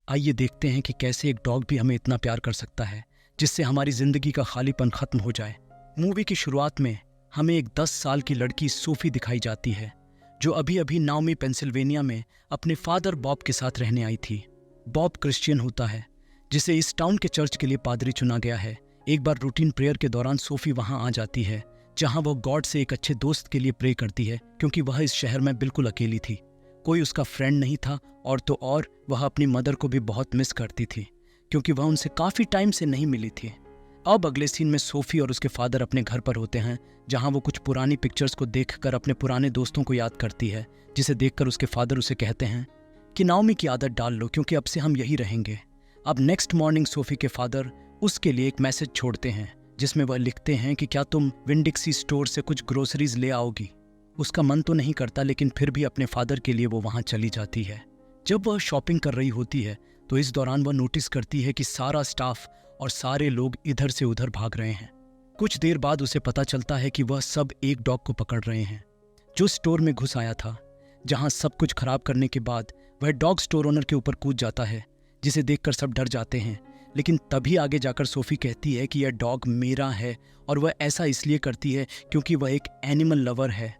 आइए देखते हैं कि कैसे एक डॉग भी हमें इतना प्यार कर सकता है जिससे हमारी जिंदगी का खालीपन खत्म हो जाए। मूवी की शुरुआत में हमें एक 10 साल की लड़की सोफी दिखाई जाती है जो अभी अभी नाओमी पेंसिल्वेनिया में अपने फादर बॉब के साथ रहने आई थी। बॉब क्रिश्चियन होता है जिसे इस टाउन के चर्च के लिए पादरी चुना गया है। एक बार रूटीन प्रेयर के दौरान सोफी वहां आ जाती है जहां वह गॉड से एक अच्छे दोस्त के लिए प्रे करती है क्योंकि वह इस शहर में बिल्कुल अकेली थी। कोई उसका फ्रेंड नहीं था और तो और वह अपनी मदर को भी बहुत मिस करती थी क्योंकि वह उनसे काफ़ी टाइम से नहीं मिली थी। अब अगले सीन में सोफी और उसके फादर अपने घर पर होते हैं जहां वो कुछ पुरानी पिक्चर्स को देखकर अपने पुराने दोस्तों को याद करती है, जिसे देखकर उसके फादर उसे कहते हैं कि नाओमी की आदत डाल लो क्योंकि अब से हम यही रहेंगे। अब नेक्स्ट मॉर्निंग सोफी के फादर उसके लिए एक मैसेज छोड़ते हैं जिसमें वह लिखते हैं कि क्या तुम विंडिक्सी स्टोर से कुछ ग्रोसरीज ले आओगी। उसका मन तो नहीं करता लेकिन फिर भी अपने फादर के लिए वो वहां चली जाती है। जब वह शॉपिंग कर रही होती है तो इस दौरान वह नोटिस करती है कि सारा स्टाफ और सारे लोग इधर से उधर भाग रहे हैं। कुछ देर बाद उसे पता चलता है कि वह सब एक डॉग को पकड़ रहे हैं जो स्टोर में घुस आया था। जहां सब कुछ खराब करने के बाद वह डॉग स्टोर ओनर के ऊपर कूद जाता है जिसे देखकर सब डर जाते हैं। लेकिन तभी आगे जाकर सोफी कहती है कि यह डॉग मेरा है और वह ऐसा इसलिए करती है क्योंकि वह एक एनिमल लवर है।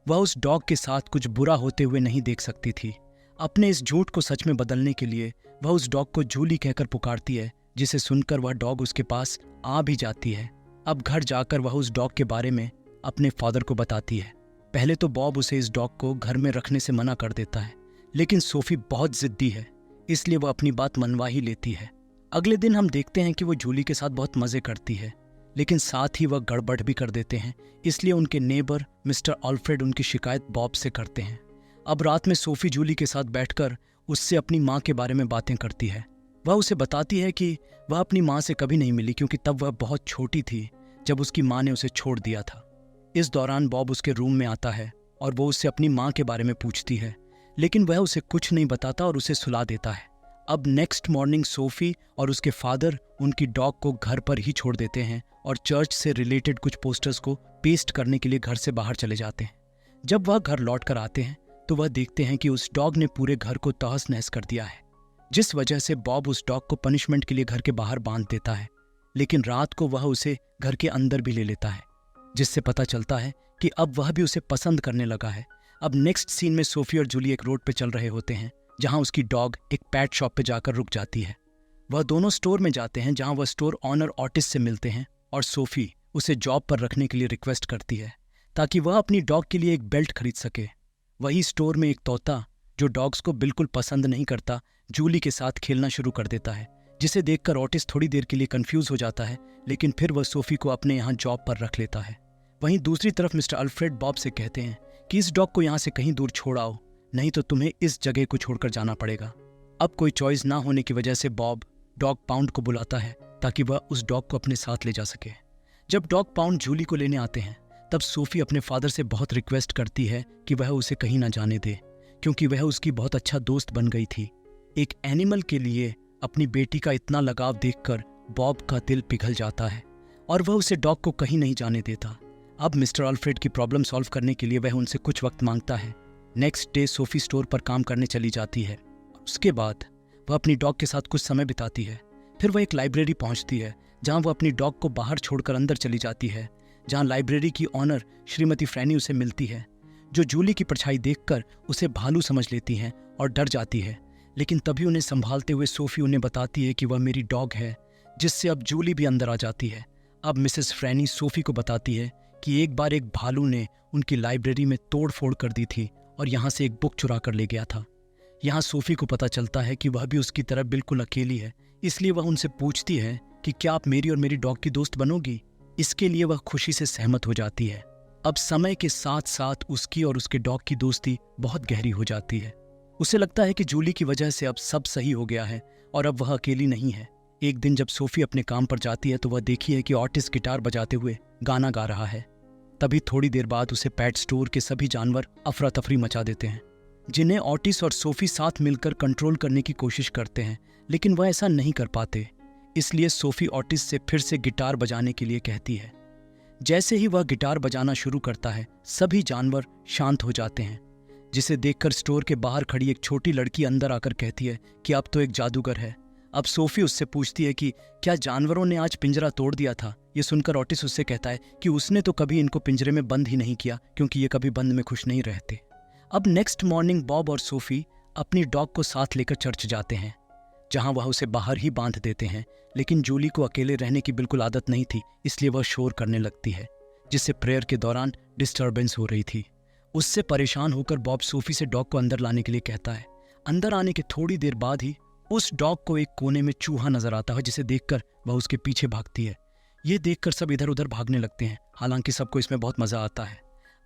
वह उस डॉग के साथ कुछ बुरा होते हुए नहीं देख सकती थी। अपने इस झूठ को सच में बदलने के लिए वह उस डॉग को जूली कहकर पुकारती है, जिसे सुनकर वह डॉग उसके पास आ भी जाती है। अब घर जाकर वह उस डॉग के बारे में अपने फादर को बताती है। पहले तो बॉब उसे इस डॉग को घर में रखने से मना कर देता है लेकिन सोफी बहुत जिद्दी है इसलिए वह अपनी बात मनवा ही लेती है। अगले दिन हम देखते हैं कि वो जूली के साथ बहुत मजे करती है लेकिन साथ ही वह गड़बड़ भी कर देते हैं, इसलिए उनके नेबर मिस्टर अल्फ्रेड उनकी शिकायत बॉब से करते हैं। अब रात में सोफी जूली के साथ बैठकर उससे अपनी माँ के बारे में बातें करती है। वह उसे बताती है कि वह अपनी माँ से कभी नहीं मिली क्योंकि तब वह बहुत छोटी थी जब उसकी माँ ने उसे छोड़ दिया था। इस दौरान बॉब उसके रूम में आता है और वो उससे अपनी माँ के बारे में पूछती है लेकिन वह उसे कुछ नहीं बताता और उसे सुला देता है। अब नेक्स्ट मॉर्निंग सोफी और उसके फादर उनकी डॉग को घर पर ही छोड़ देते हैं और चर्च से रिलेटेड कुछ पोस्टर्स को पेस्ट करने के लिए घर से बाहर चले जाते हैं। जब वह घर लौट कर आते हैं तो वह देखते हैं कि उस डॉग ने पूरे घर को तहस नहस कर दिया है, जिस वजह से बॉब उस डॉग को पनिशमेंट के लिए घर के बाहर बांध देता है। लेकिन रात को वह उसे घर के अंदर भी ले लेता है जिससे पता चलता है कि अब वह भी उसे पसंद करने लगा है। अब नेक्स्ट सीन में सोफी और जूली एक रोड पे चल रहे होते हैं जहां उसकी डॉग एक पैट शॉप पे जाकर रुक जाती है। वह दोनों स्टोर में जाते हैं जहां वह स्टोर ऑनर ऑटिस से मिलते हैं और सोफी उसे जॉब पर रखने के लिए रिक्वेस्ट करती है ताकि वह अपनी डॉग के लिए एक बेल्ट खरीद सके। वही स्टोर में एक तोता जो डॉग्स को बिल्कुल पसंद नहीं करता जूली के साथ खेलना शुरू कर देता है, जिसे देखकर ऑटिस थोड़ी देर के लिए कंफ्यूज हो जाता है लेकिन फिर वह सोफी को अपने यहाँ जॉब पर रख लेता है। वहीं दूसरी तरफ मिस्टर अल्फ्रेड बॉब से कहते हैं कि इस डॉग को यहाँ से कहीं दूर छोड़ आओ, नहीं तो तुम्हें इस जगह को छोड़कर जाना पड़ेगा। अब कोई चॉइस ना होने की वजह से बॉब डॉग पाउंड को बुलाता है ताकि वह उस डॉग को अपने साथ ले जा सके। जब डॉग पाउंड जूली को लेने आते हैं तब सोफी अपने फादर से बहुत रिक्वेस्ट करती है कि वह उसे कहीं ना जाने दे क्योंकि वह उसकी बहुत अच्छा दोस्त बन गई थी। एक एनिमल के लिए अपनी बेटी का इतना लगाव देखकर बॉब का दिल पिघल जाता है और वह उसे डॉग को कहीं नहीं जाने देता। अब मिस्टर अल्फ्रेड की प्रॉब्लम सॉल्व करने के लिए वह उनसे कुछ वक्त मांगता है। नेक्स्ट डे सोफी स्टोर पर काम करने चली जाती है। उसके बाद वह अपनी डॉग के साथ कुछ समय बिताती है। फिर वह एक लाइब्रेरी पहुंचती है जहां वह अपनी डॉग को बाहर छोड़कर अंदर चली जाती है, जहां लाइब्रेरी की ऑनर श्रीमती फ्रैनी उसे मिलती है जो जूली की परछाई देखकर उसे भालू समझ लेती हैं और डर जाती है। लेकिन तभी उन्हें संभालते हुए सोफी उन्हें बताती है कि वह मेरी डॉग है, जिससे अब जूली भी अंदर आ जाती है। अब मिसेस फ्रैनी सोफी को बताती है कि एक बार एक भालू ने उनकी लाइब्रेरी में तोड़ फोड़ कर दी थी और यहाँ से एक बुक चुरा कर ले गया था। यहाँ सोफी को पता चलता है कि वह भी उसकी तरह बिल्कुल अकेली है, इसलिए वह उनसे पूछती है कि क्या आप मेरी और मेरी डॉग की दोस्त बनोगी। इसके लिए वह खुशी से सहमत हो जाती है। अब समय के साथ साथ उसकी और उसके डॉग की दोस्ती बहुत गहरी हो जाती है। उसे लगता है कि जूली की वजह से अब सब सही हो गया है और अब वह अकेली नहीं है। एक दिन जब सोफी अपने काम पर जाती है तो वह देखी है कि ऑटिस गिटार बजाते हुए गाना गा रहा है। तभी थोड़ी देर बाद उसे पैट स्टोर के सभी जानवर अफरा तफरी मचा देते हैं, जिन्हें ऑटिस और सोफी साथ मिलकर कंट्रोल करने की कोशिश करते हैं लेकिन वह ऐसा नहीं कर पाते। इसलिए सोफी ऑटिस से फिर से गिटार बजाने के लिए कहती है। जैसे ही वह गिटार बजाना शुरू करता है सभी जानवर शांत हो जाते हैं। जिसे देखकर स्टोर के बाहर खड़ी एक छोटी लड़की अंदर आकर कहती है कि अब तो एक जादूगर है। अब सोफी उससे पूछती है कि क्या जानवरों ने आज पिंजरा तोड़ दिया था। ये सुनकर ऑटिस उससे कहता है कि उसने तो कभी इनको पिंजरे में बंद ही नहीं किया, क्योंकि ये कभी बंद में खुश नहीं रहते। अब नेक्स्ट मॉर्निंग बॉब और सोफी अपनी डॉग को साथ लेकर चर्च जाते हैं, जहां वह उसे बाहर ही बांध देते हैं। लेकिन जूली को अकेले रहने की बिल्कुल आदत नहीं थी, इसलिए वह शोर करने लगती है, जिससे प्रेयर के दौरान डिस्टर्बेंस हो रही थी। उससे परेशान होकर बॉब सोफी से डॉग को अंदर लाने के लिए कहता है। अंदर आने के थोड़ी देर बाद ही उस डॉग को एक कोने में चूहा नजर आता है, जिसे देखकर वह उसके पीछे भागती है। ये देखकर सब इधर उधर भागने लगते हैं, हालांकि सबको इसमें बहुत मजा आता है।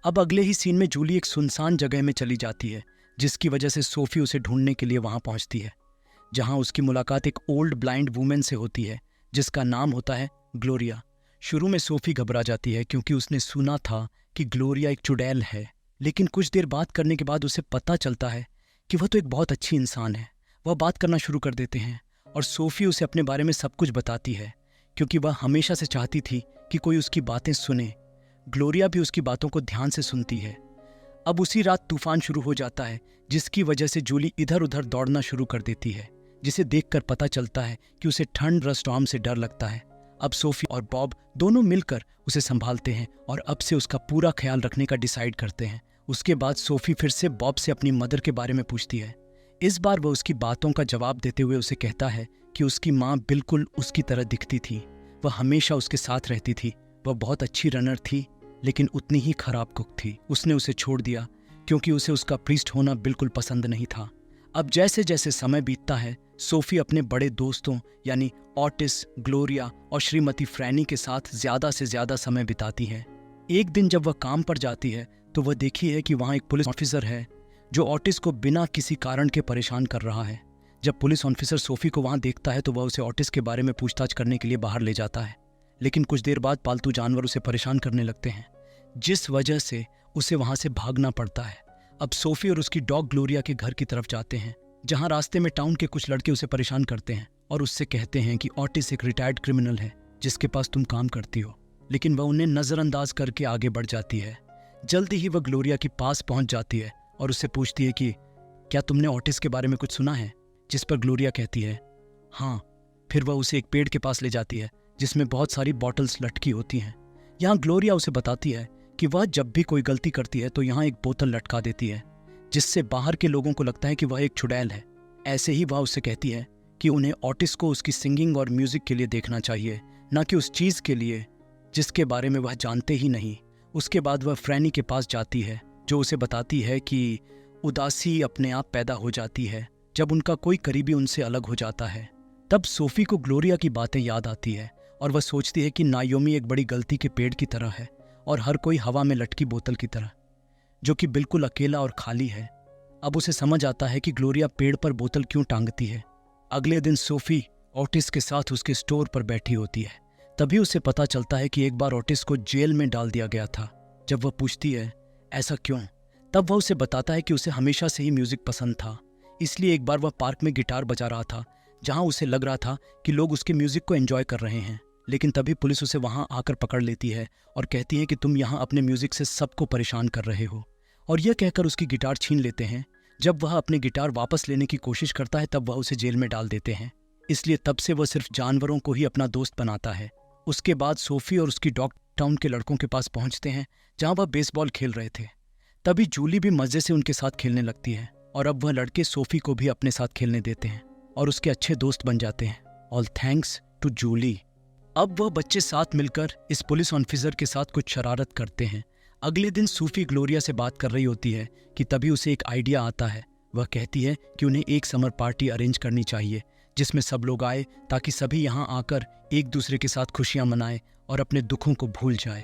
अब अगले ही सीन में जूली एक सुनसान जगह में चली जाती है, जिसकी वजह से सोफी उसे ढूंढने के लिए वहां पहुंचती है, जहां उसकी मुलाकात एक ओल्ड ब्लाइंड वुमेन से होती है, जिसका नाम होता है ग्लोरिया। शुरू में सोफी घबरा जाती है, क्योंकि उसने सुना था कि ग्लोरिया एक चुड़ैल है, लेकिन कुछ देर बात करने के बाद उसे पता चलता है कि वह तो एक बहुत अच्छी इंसान है। वह बात करना शुरू कर देते हैं और सोफी उसे अपने बारे में सब कुछ बताती है, क्योंकि वह हमेशा से चाहती थी कि कोई उसकी बातें सुने। ग्लोरिया भी उसकी बातों को ध्यान से सुनती है। अब उसी रात तूफान शुरू हो जाता है, जिसकी वजह से जूली इधर उधर दौड़ना शुरू कर देती है, जिसे देखकर पता चलता है कि उसे ठंड स्टॉर्म से डर लगता है। अब सोफी और बॉब दोनों मिलकर उसे संभालते हैं और अब से उसका पूरा ख्याल रखने का डिसाइड करते हैं। उसके बाद सोफी फिर से बॉब से अपनी मदर के बारे में पूछती है। इस बार वह उसकी बातों का जवाब देते हुए उसे कहता है कि उसकी माँ बिल्कुल उसकी तरह दिखती थी, वह हमेशा उसके साथ रहती थी, वह बहुत अच्छी रनर थी, लेकिन उतनी ही खराब कुक थी। उसने उसे छोड़ दिया क्योंकि उसे उसका प्रीस्ट होना बिल्कुल पसंद नहीं था। अब जैसे जैसे समय बीतता है, सोफी अपने बड़े दोस्तों यानी ऑटिस, ग्लोरिया और श्रीमती फ्रैनी के साथ ज्यादा से ज्यादा समय बिताती है। एक दिन जब वह काम पर जाती है तो वह देखी है कि वहाँ एक पुलिस ऑफिसर है जो ऑटिस को बिना किसी कारण के परेशान कर रहा है। जब पुलिस ऑफिसर सोफी को वहाँ देखता है तो वह उसे ऑटिस के बारे में पूछताछ करने के लिए बाहर ले जाता है, लेकिन कुछ देर बाद पालतू जानवर उसे परेशान करने लगते हैं, जिस वजह से उसे वहाँ से भागना पड़ता है। अब सोफी और उसकी डॉग ग्लोरिया के घर की तरफ जाते हैं, जहाँ रास्ते में टाउन के कुछ लड़के उसे परेशान करते हैं और उससे कहते हैं कि ऑटिस एक रिटायर्ड क्रिमिनल है जिसके पास तुम काम करती हो, लेकिन वह उन्हें नज़रअंदाज करके आगे बढ़ जाती है। जल्दी ही वह ग्लोरिया के पास पहुंच जाती है और उससे पूछती है कि क्या तुमने ऑटिस के बारे में कुछ सुना है, जिस पर ग्लोरिया कहती है हाँ। फिर वह उसे एक पेड़ के पास ले जाती है जिसमें बहुत सारी बॉटल्स लटकी होती हैं। यहाँ ग्लोरिया उसे बताती है कि वह जब भी कोई गलती करती है तो यहाँ एक बोतल लटका देती है, जिससे बाहर के लोगों को लगता है कि वह एक चुड़ैल है। ऐसे ही वह उससे कहती है कि उन्हें ऑटिस को उसकी सिंगिंग और म्यूजिक के लिए देखना चाहिए, न कि उस चीज़ के लिए जिसके बारे में वह जानते ही नहीं। उसके बाद वह फ्रैनी के पास जाती है, जो उसे बताती है कि उदासी अपने आप पैदा हो जाती है जब उनका कोई करीबी उनसे अलग हो जाता है। तब सोफी को ग्लोरिया की बातें याद आती है और वह सोचती है कि नायोमी एक बड़ी गलती के पेड़ की तरह है और हर कोई हवा में लटकी बोतल की तरह, जो कि बिल्कुल अकेला और खाली है। अब उसे समझ आता है कि ग्लोरिया पेड़ पर बोतल क्यों टांगती है। अगले दिन सोफी ऑटिस के साथ उसके स्टोर पर बैठी होती है। तभी उसे पता चलता है कि एक बार ऑटिस को जेल में डाल दिया गया था। जब वह पूछती है ऐसा क्यों, तब वह उसे बताता है कि उसे हमेशा से ही म्यूजिक पसंद था, इसलिए एक बार वह पार्क में गिटार बजा रहा था, जहां उसे लग रहा था कि लोग उसके म्यूजिक को एंजॉय कर रहे हैं। लेकिन तभी पुलिस उसे वहां आकर पकड़ लेती है और कहती है कि तुम यहाँ अपने म्यूजिक से सबको परेशान कर रहे हो, और यह कहकर उसकी गिटार छीन लेते हैं। जब वह अपने गिटार वापस लेने की कोशिश करता है तब वह उसे जेल में डाल देते हैं। इसलिए तब से वह सिर्फ जानवरों को ही अपना दोस्त बनाता है। उसके बाद सोफी और उसकी डॉग टाउन के लड़कों के पास पहुंचते हैं, जहां वह बेसबॉल खेल रहे थे। तभी जूली भी मजे से उनके साथ खेलने लगती है और अब वह लड़के सोफी को भी अपने साथ खेलने देते हैं और उसके अच्छे दोस्त बन जाते हैं। All thanks to Julie. अब वह बच्चे साथ मिलकर इस पुलिस ऑफिसर के साथ कुछ शरारत करते हैं। अगले दिन सूफी ग्लोरिया से बात कर रही होती है कि तभी उसे एक आइडिया आता है। वह कहती है कि उन्हें एक समर पार्टी अरेंज करनी चाहिए जिसमें सब लोग आए, ताकि सभी यहाँ आकर एक दूसरे के साथ खुशियां मनाएं और अपने दुखों को भूल जाए।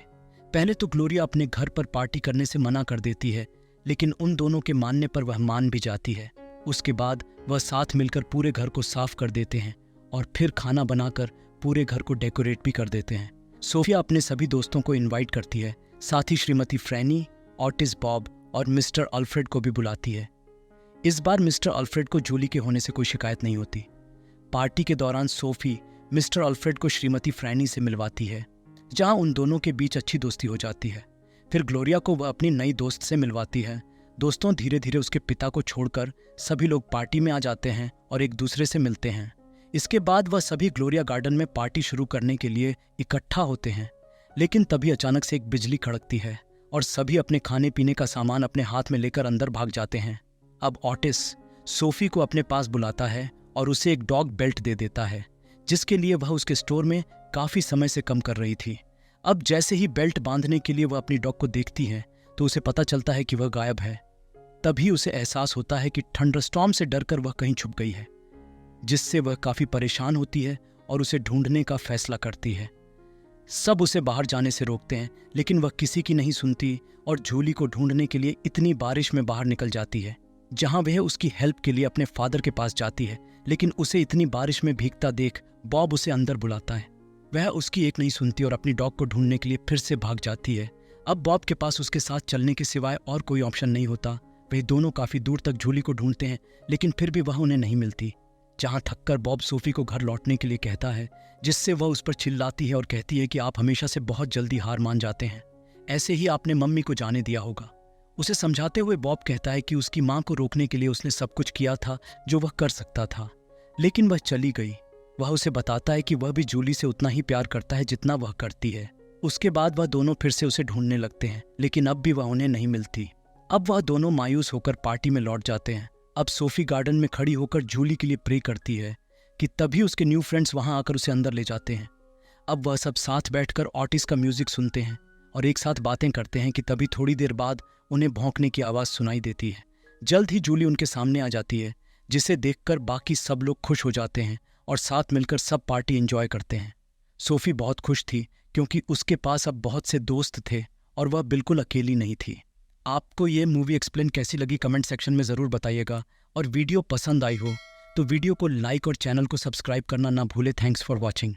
पहले तो ग्लोरिया अपने घर पर पार्टी करने से मना कर देती है, लेकिन उन दोनों के मानने पर वह मान भी जाती है। उसके बाद वह साथ मिलकर पूरे घर को साफ कर देते हैं और फिर खाना बनाकर पूरे घर को डेकोरेट भी कर देते हैं। सोफिया अपने सभी दोस्तों को इनवाइट करती है, साथ ही श्रीमती फ्रैनी, ऑटिस, बॉब और मिस्टर अल्फ्रेड को भी बुलाती है। इस बार मिस्टर अल्फ्रेड को जूली के होने से कोई शिकायत नहीं होती। पार्टी के दौरान सोफी मिस्टर अल्फ्रेड को श्रीमती फ्रैनी से मिलवाती है, जहां उन दोनों के बीच अच्छी दोस्ती हो जाती है। फिर ग्लोरिया को वह अपनी नई दोस्त से मिलवाती है। दोस्तों, धीरे धीरे उसके पिता को छोड़कर सभी लोग पार्टी में आ जाते हैं और एक दूसरे से मिलते हैं। इसके बाद वह सभी ग्लोरिया गार्डन में पार्टी शुरू करने के लिए इकट्ठा होते हैं। लेकिन तभी अचानक से एक बिजली कड़कती है और सभी अपने खाने पीने का सामान अपने हाथ में लेकर अंदर भाग जाते हैं। अब ऑटिस सोफी को अपने पास बुलाता है और उसे एक डॉग बेल्ट दे देता है, जिसके लिए वह उसके स्टोर में काफी समय से कम कर रही थी। अब जैसे ही बेल्ट बांधने के लिए वह अपनी डॉग को देखती है तो उसे पता चलता है कि वह गायब है। तभी उसे एहसास होता है कि थंडरस्टॉर्म से डरकर वह कहीं छुप गई है, जिससे वह काफी परेशान होती है और उसे ढूंढने का फैसला करती है। सब उसे बाहर जाने से रोकते हैं, लेकिन वह किसी की नहीं सुनती और जूली को ढूंढने के लिए इतनी बारिश में बाहर निकल जाती है, जहां वह उसकी हेल्प के लिए अपने फादर के पास जाती है। लेकिन उसे इतनी बारिश में भीगता देख बॉब उसे अंदर बुलाता है। वह उसकी एक नहीं सुनती और अपनी डॉग को ढूंढने के लिए फिर से भाग जाती है। अब बॉब के पास उसके साथ चलने के सिवाय और कोई ऑप्शन नहीं होता। वे दोनों काफी दूर तक जूली को ढूंढते हैं, लेकिन फिर भी वह उन्हें नहीं मिलती। जहां थककर बॉब सोफी को घर लौटने के लिए कहता है, जिससे वह उस पर चिल्लाती है और कहती है कि आप हमेशा से बहुत जल्दी हार मान जाते हैं, ऐसे ही आपने मम्मी को जाने दिया होगा। उसे समझाते हुए बॉब कहता है कि उसकी मां को रोकने के लिए उसने सब कुछ किया था जो वह कर सकता था, लेकिन वह चली गई। वह उसे बताता है कि वह भी जूली से उतना ही प्यार करता है जितना वह करती है। उसके बाद वह दोनों फिर से उसे ढूंढने लगते हैं, लेकिन अब भी वह उन्हें नहीं मिलती। अब वह दोनों मायूस होकर पार्टी में लौट जाते हैं। अब सोफी गार्डन में खड़ी होकर जूली के लिए प्रे करती है कि तभी उसके न्यू फ्रेंड्स वहां आकर उसे अंदर ले जाते हैं। अब वह सब साथ बैठकर ऑटिस का म्यूजिक सुनते हैं और एक साथ बातें करते हैं कि तभी थोड़ी देर बाद उन्हें भौंकने की आवाज़ सुनाई देती है। जल्द ही जूली उनके सामने आ जाती है, जिसे देखकर बाकी सब लोग खुश हो जाते हैं और साथ मिलकर सब पार्टी एंजॉय करते हैं। सोफी बहुत खुश थी क्योंकि उसके पास अब बहुत से दोस्त थे और वह बिल्कुल अकेली नहीं थी। आपको ये मूवी एक्सप्लेन कैसी लगी कमेंट सेक्शन में ज़रूर बताइएगा, और वीडियो पसंद आई हो तो वीडियो को लाइक और चैनल को सब्सक्राइब करना ना भूले। Thanks for watching.